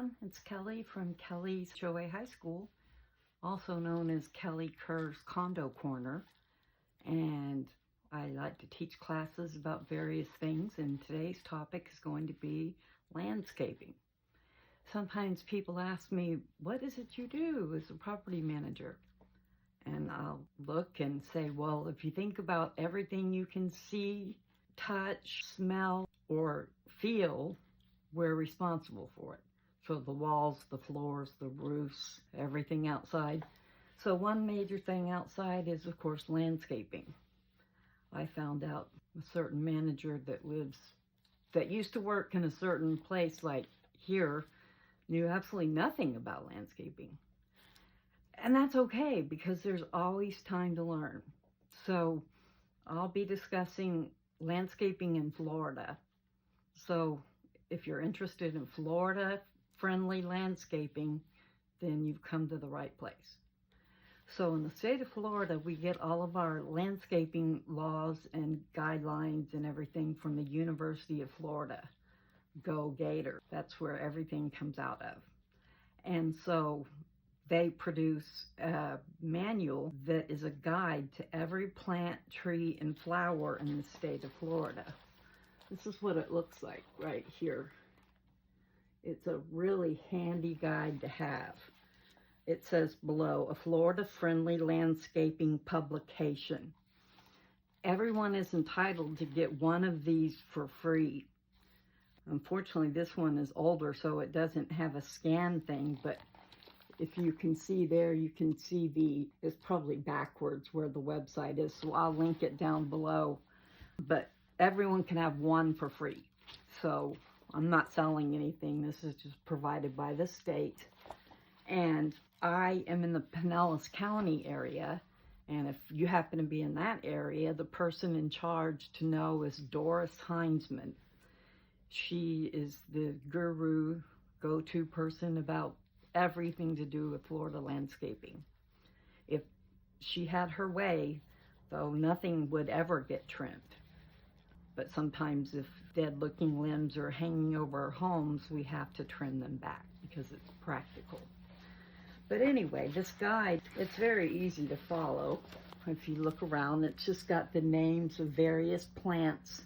everyone, it's Kelly from Kelly's HOA High School, also known as Kelly Kerr's Condo Corner, and I like to teach classes about various things, and today's topic is going to be landscaping. Sometimes people ask me, what is it you do as a property manager? And I'll look and say, well, if you think about everything you can see, touch, smell, or feel, we're responsible for it. So the walls, the floors, the roofs, everything outside. So one major thing outside is, of course, landscaping. I found out a certain manager that used to work in a certain place like here knew absolutely nothing about landscaping. And that's okay, because there's always time to learn. So I'll be discussing landscaping in Florida. So if you're interested in Florida-friendly landscaping, then you've come to the right place. So in the state of Florida, we get all of our landscaping laws and guidelines and everything from the University of Florida. Go Gator. That's where everything comes out of. And so they produce a manual that is a guide to every plant, tree, and flower in the state of Florida. This is what it looks like right here. It's a really handy guide to have. It says below, a Florida-friendly landscaping publication. Everyone is entitled to get one of these for free. Unfortunately, this one is older, so it doesn't have a scan thing, but if you can see there, you can see it's probably backwards where the website is, so I'll link it down below. But everyone can have one for free. So I'm not selling anything. This is just provided by the state. And I am in the Pinellas County area. And if you happen to be in that area, the person in charge to know is Doris Heinzman. She is the guru, go-to person about everything to do with Florida landscaping. If she had her way, though, nothing would ever get trimmed. But sometimes if dead-looking limbs are hanging over our homes, we have to trim them back because it's practical. But anyway, this guide, it's very easy to follow. If you look around, it's just got the names of various plants.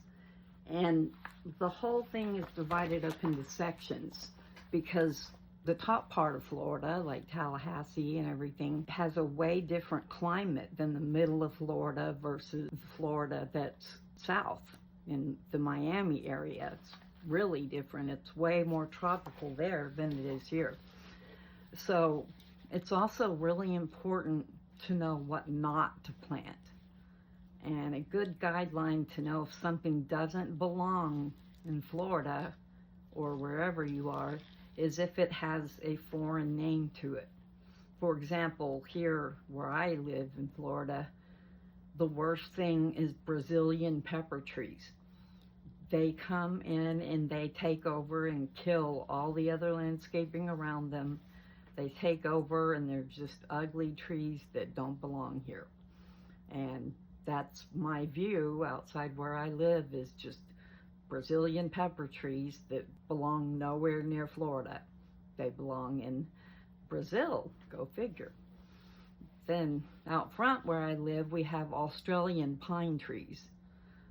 And the whole thing is divided up into sections because the top part of Florida, like Tallahassee and everything, has a way different climate than the middle of Florida versus Florida that's south. In the Miami area, it's really different. It's way more tropical there than it is here. So it's also really important to know what not to plant. And a good guideline to know if something doesn't belong in Florida or wherever you are is if it has a foreign name to it. For example, here where I live in Florida, the worst thing is Brazilian pepper trees. They come in and they take over and kill all the other landscaping around them. They take over and they're just ugly trees that don't belong here. And that's my view outside where I live, is just Brazilian pepper trees that belong nowhere near Florida. They belong in Brazil, go figure. Then out front where I live, we have Australian pine trees.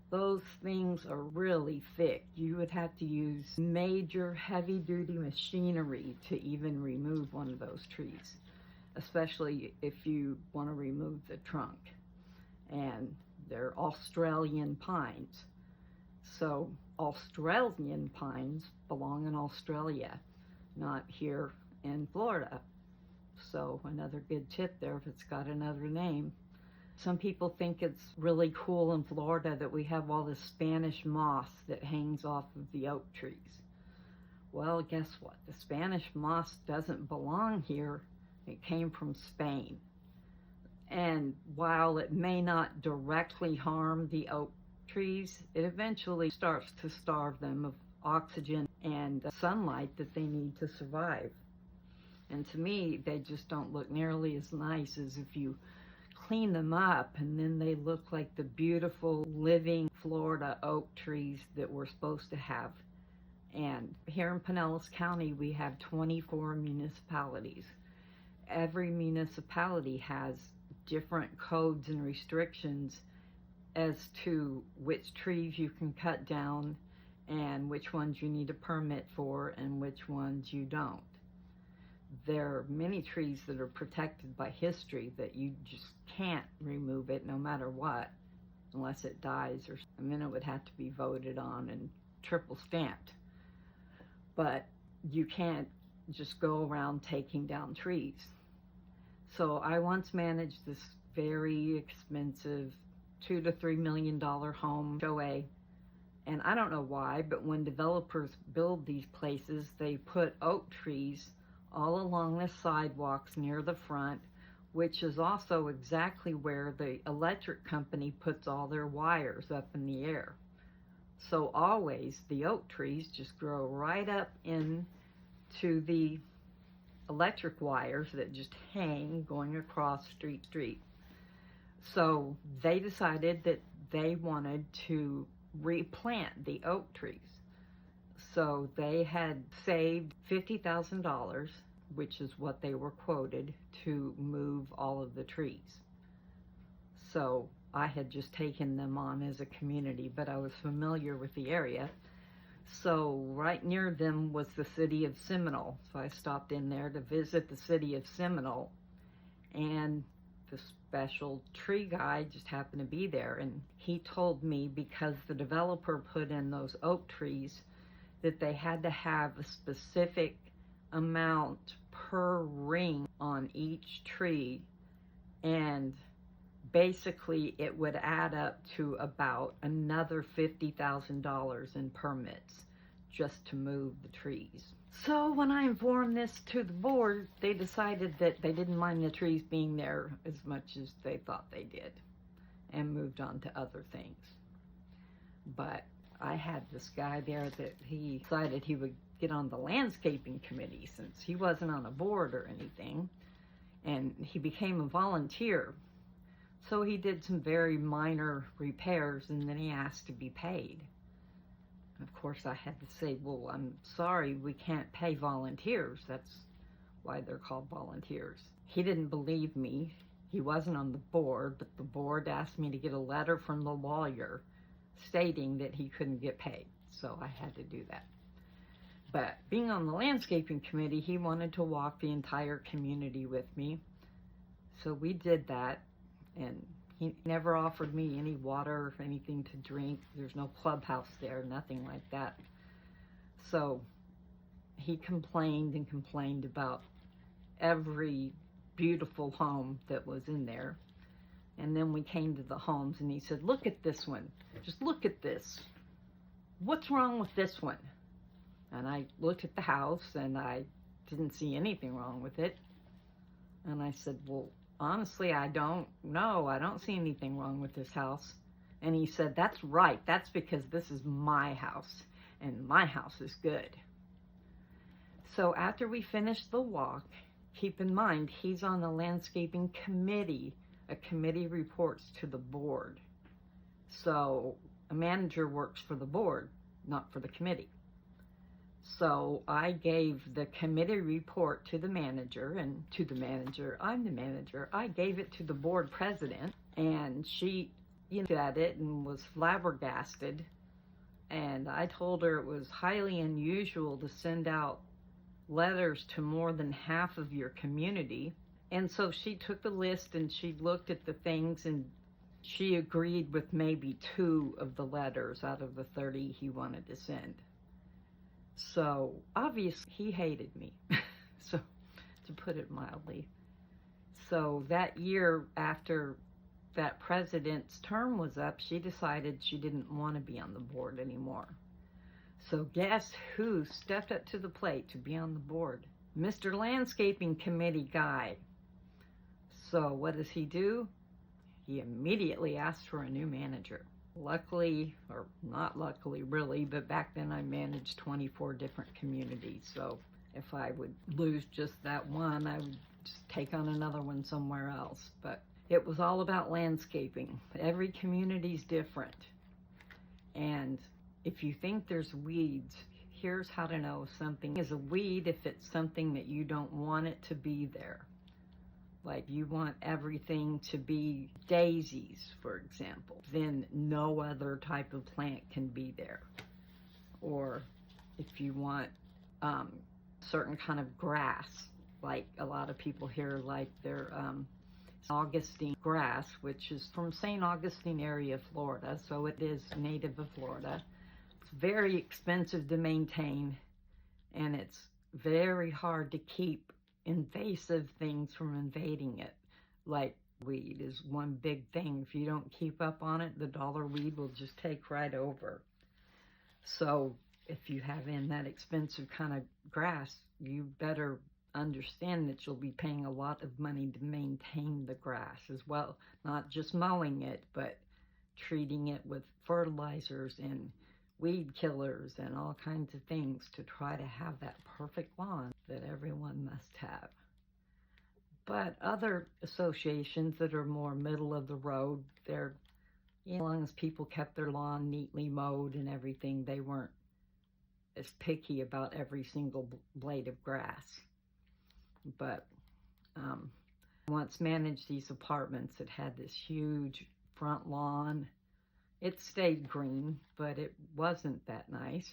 Those things are really thick. You would have to use major heavy-duty machinery to even remove one of those trees, especially if you want to remove the trunk. And they're Australian pines. So Australian pines belong in Australia, not here in Florida. So another good tip there if it's got another name. Some people think it's really cool in Florida that we have all this Spanish moss that hangs off of the oak trees. Well, guess what? The Spanish moss doesn't belong here. It came from Spain. And while it may not directly harm the oak trees, it eventually starts to starve them of oxygen and sunlight that they need to survive. And to me, they just don't look nearly as nice as if you clean them up and then they look like the beautiful living Florida oak trees that we're supposed to have. And here in Pinellas County, we have 24 municipalities. Every municipality has different codes and restrictions as to which trees you can cut down and which ones you need a permit for and which ones you don't. There are many trees that are protected by history that you just can't remove it no matter what, unless it dies, and then it would have to be voted on and triple stamped. But you can't just go around taking down trees. So I once managed this very expensive $2 to $3 million home HOA, and I don't know why, but when developers build these places, they put oak trees all along the sidewalks near the front, which is also exactly where the electric company puts all their wires up in the air. So always the oak trees just grow right up into the electric wires that just hang going across street. So they decided that they wanted to replant the oak trees. So they had saved $50,000, which is what they were quoted, to move all of the trees. So I had just taken them on as a community, but I was familiar with the area. So right near them was the city of Seminole. So I stopped in there to visit the city of Seminole, and the special tree guy just happened to be there, and he told me because the developer put in those oak trees that they had to have a specific amount per ring on each tree, and basically it would add up to about another $50,000 in permits just to move the trees. So when I informed this to the board, they decided that they didn't mind the trees being there as much as they thought they did, and moved on to other things. But I had this guy there that he decided he would get on the landscaping committee since he wasn't on a board or anything, and he became a volunteer. So he did some very minor repairs, and then he asked to be paid. Of course, I had to say, well, I'm sorry, we can't pay volunteers. That's why they're called volunteers. He didn't believe me. He wasn't on the board, but the board asked me to get a letter from the lawyer stating that he couldn't get paid. So I had to do that. But being on the landscaping committee, he wanted to walk the entire community with me. So we did that, and he never offered me any water or anything to drink. There's no clubhouse there, nothing like that. So he complained and complained about every beautiful home that was in there. And then we came to the homes, and he said, look at this one. Just look at this. What's wrong with this one? And I looked at the house, and I didn't see anything wrong with it. And I said, well, honestly, I don't know. I don't see anything wrong with this house. And he said, that's right. That's because this is my house, and my house is good. So after we finished the walk, keep in mind, he's on the landscaping committee. A committee reports to the board. So a manager works for the board, not for the committee. So I gave the committee report to the manager, and to the manager, I'm the manager. I gave it to the board president, and she looked at it and was flabbergasted. And I told her it was highly unusual to send out letters to more than half of your community. And so she took the list and she looked at the things, and she agreed with maybe 2 of the letters out of the 30 he wanted to send. So obviously he hated me, so to put it mildly. So that year, after that president's term was up, she decided she didn't want to be on the board anymore. So guess who stepped up to the plate to be on the board? Mr. Landscaping Committee guy. So what does he do? He immediately asked for a new manager. Luckily, or not luckily really, but back then I managed 24 different communities. So if I would lose just that one, I would just take on another one somewhere else. But it was all about landscaping. Every community's different. And if you think there's weeds, Here's how to know if something is a weed if it's something that you don't want it to be there. Like you want everything to be daisies, for example, then no other type of plant can be there. Or if you want certain kind of grass, like a lot of people here like their Augustine grass, which is from St. Augustine area, Florida, so it is native of Florida. It's very expensive to maintain, and it's very hard to keep invasive things from invading it. Like weed is one big thing. If you don't keep up on it, the dollar weed will just take right over. So if you have in that expensive kind of grass, you better understand that you'll be paying a lot of money to maintain the grass as well. Not just mowing it, but treating it with fertilizers and weed killers and all kinds of things to try to have that perfect lawn that everyone must have. But other associations that are more middle of the road, they're, as long as people kept their lawn neatly mowed and everything, they weren't as picky about every single blade of grass. But once managed these apartments that had this huge front lawn. It stayed green, but it wasn't that nice.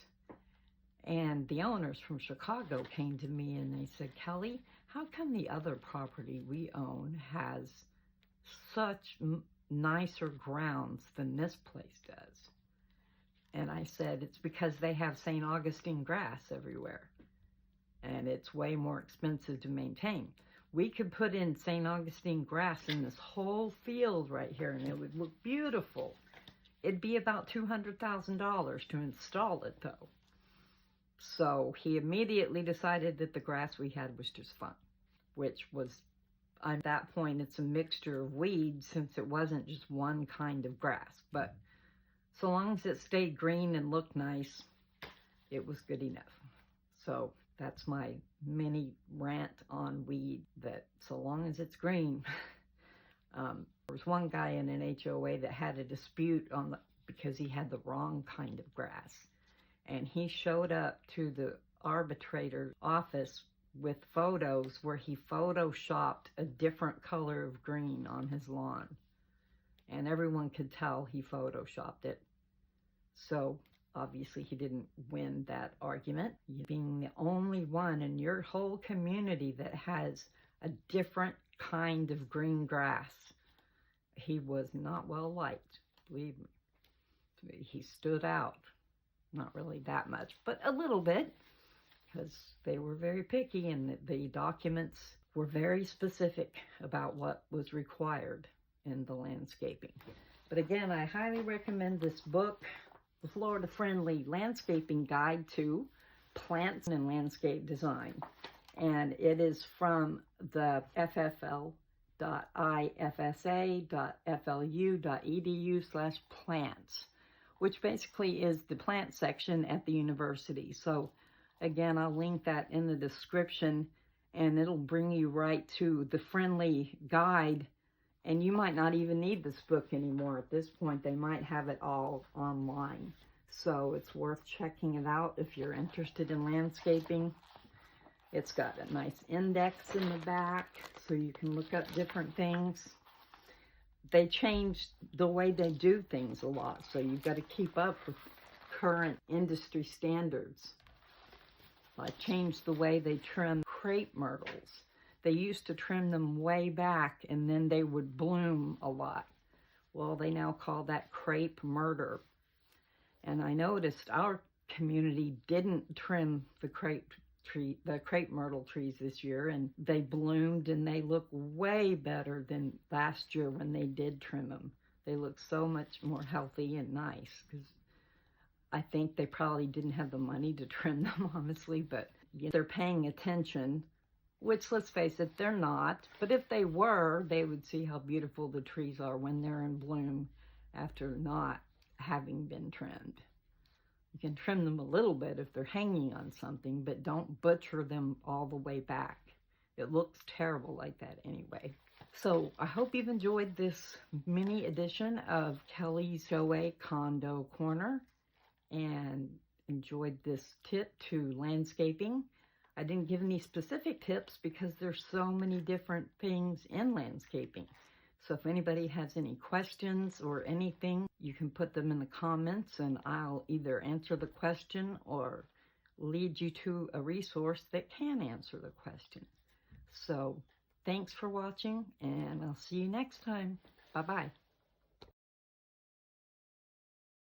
And the owners from Chicago came to me and they said, Kelly, how come the other property we own has such nicer grounds than this place does? And I said, it's because they have St. Augustine grass everywhere, and it's way more expensive to maintain. We could put in St. Augustine grass in this whole field right here, and it would look beautiful. It'd be about $200,000 to install it, though. So he immediately decided that the grass we had was just fine, which was, at that point, it's a mixture of weeds since it wasn't just one kind of grass. But so long as it stayed green and looked nice, it was good enough. So that's my mini rant on weed, that so long as it's green. There was one guy in an HOA that had a dispute because he had the wrong kind of grass. And he showed up to the arbitrator's office with photos where he photoshopped a different color of green on his lawn. And everyone could tell he photoshopped it. So obviously he didn't win that argument. Being the only one in your whole community that has a different kind of green grass, he was not well liked, believe me. He stood out. Not really that much, but a little bit, because they were very picky and the documents were very specific about what was required in the landscaping. But again, I highly recommend this book, The Florida Friendly Landscaping Guide to Plants and Landscape Design. And it is from the ffl.ifsa.flu.edu/plants. which basically is the plant section at the university. So again, I'll link that in the description, and it'll bring you right to the friendly guide. And you might not even need this book anymore at this point. They might have it all online. So it's worth checking it out if you're interested in landscaping. It's got a nice index in the back so you can look up different things. They changed the way they do things a lot, so you've got to keep up with current industry standards. Like changed the way they trim crepe myrtles. They used to trim them way back and then they would bloom a lot. Well, they now call that crepe myrtle. And I noticed our community didn't trim the crepe myrtle trees this year, and they bloomed and they look way better than last year when they did trim them. They look so much more healthy and nice, because I think they probably didn't have the money to trim them, honestly, but they're paying attention, which, let's face it, they're not. But if they were, they would see how beautiful the trees are when they're in bloom after not having been trimmed. You can trim them a little bit if they're hanging on something, but don't butcher them all the way back. It looks terrible like that anyway. So I hope you've enjoyed this mini edition of Kelly's HOA Condo Corner. And enjoyed this tip to landscaping. I didn't give any specific tips because there's so many different things in landscaping. So if anybody has any questions or anything, you can put them in the comments and I'll either answer the question or lead you to a resource that can answer the question. So thanks for watching, and I'll see you next time. Bye-bye.